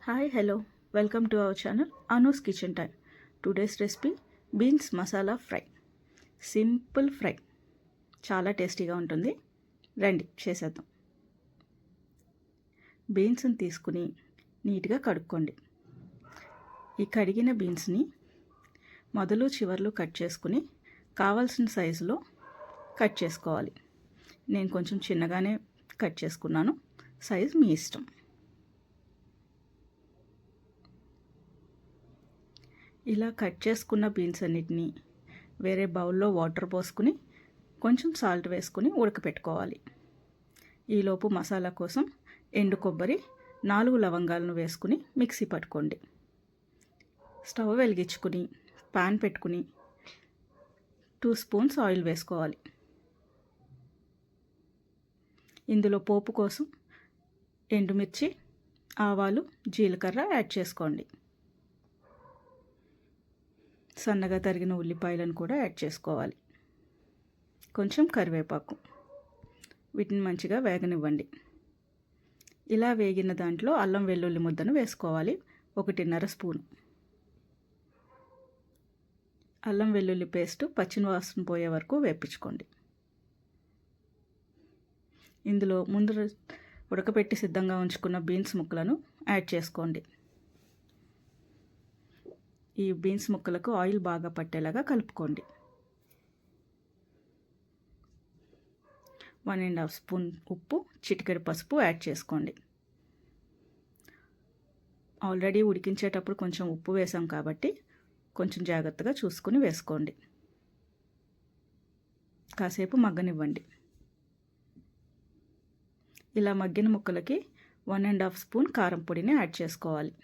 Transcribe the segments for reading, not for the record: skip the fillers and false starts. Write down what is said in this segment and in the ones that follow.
Hi, hello. Welcome to our channel Anu's Kitchen Time. Today's recipe beans masala fry. Simple fry, చాలా టేస్టీగా ఉంటుంది. రండి చేసేద్దాం. బీన్స్ని తీసుకుని నీట్గా కడుక్కోండి. ఈ కడిగిన బీన్స్ని మొదలు చివర్లు కట్ చేసుకుని కావాల్సిన సైజులో కట్ చేసుకోవాలి. నేను కొంచెం చిన్నగానే కట్ చేసుకున్నాను. సైజ్ మీ ఇష్టం. ఇలా కట్ చేసుకున్న బీన్స్ అన్నిటినీ వేరే బౌల్లో వాటర్ పోసుకుని కొంచెం సాల్ట్ వేసుకుని ఉడకపెట్టుకోవాలి. ఈలోపు మసాలా కోసం ఎండు కొబ్బరి 4 లవంగాలను వేసుకుని మిక్సీ పట్టుకోండి. స్టవ్ వెలిగించుకుని పాన్ పెట్టుకుని 2 స్పూన్స్ ఆయిల్ వేసుకోవాలి. ఇందులో పోపు కోసం ఎండుమిర్చి, ఆవాలు, జీలకర్ర యాడ్ చేసుకోండి. సన్నగా తరిగిన ఉల్లిపాయలను కూడా యాడ్ చేసుకోవాలి. కొంచెం కరివేపాకు. వీటిని మంచిగా వేగనివ్వండి. ఇలా వేగిన దాంట్లో అల్లం వెల్లుల్లి ముద్దను వేసుకోవాలి. 1.5 స్పూన్. అల్లం వెల్లుల్లి పేస్ట్ పచ్చివాసన పోయే వరకు వేపించుకోండి. ఇందులో ముందు ఉడకపెట్టి సిద్ధంగా ఉంచుకున్న బీన్స్ ముక్కలను యాడ్ చేసుకోండి. ఈ బీన్స్ ముక్కలకు ఆయిల్ బాగా పట్టేలాగా కలుపుకోండి. 1.5 స్పూన్ ఉప్పు, చిటికెడు పసుపు యాడ్ చేసుకోండి. ఆల్రెడీ ఉడికించేటప్పుడు కొంచెం ఉప్పు వేసాం కాబట్టి కొంచెం జాగ్రత్తగా చూసుకుని వేసుకోండి. కాసేపు మగ్గనివ్వండి. ఇలా మగ్గిన ముక్కలకి 1.5 స్పూన్ కారం పొడిని యాడ్ చేసుకోవాలి.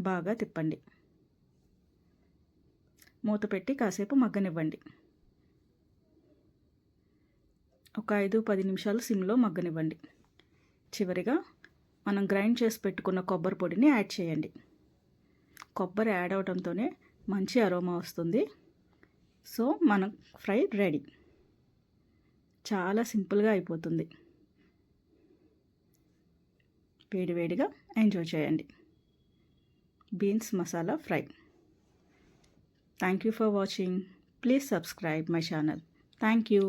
బాగా తిప్పండి. మూత పెట్టి కాసేపు మగ్గనివ్వండి. ఒక 5-10 నిమిషాలు సిమ్లో మగ్గనివ్వండి. చివరిగా మనం గ్రైండ్ చేసి పెట్టుకున్న కొబ్బరి పొడిని యాడ్ చేయండి. కొబ్బరి యాడ్ అవడంతోనే మంచి అరోమా వస్తుంది. సో మన ఫ్రై రెడీ. చాలా సింపుల్గా అయిపోతుంది. వేడివేడిగా ఎంజాయ్ చేయండి. Beans masala fry. Thank you for watching. Please subscribe my channel. Thank you.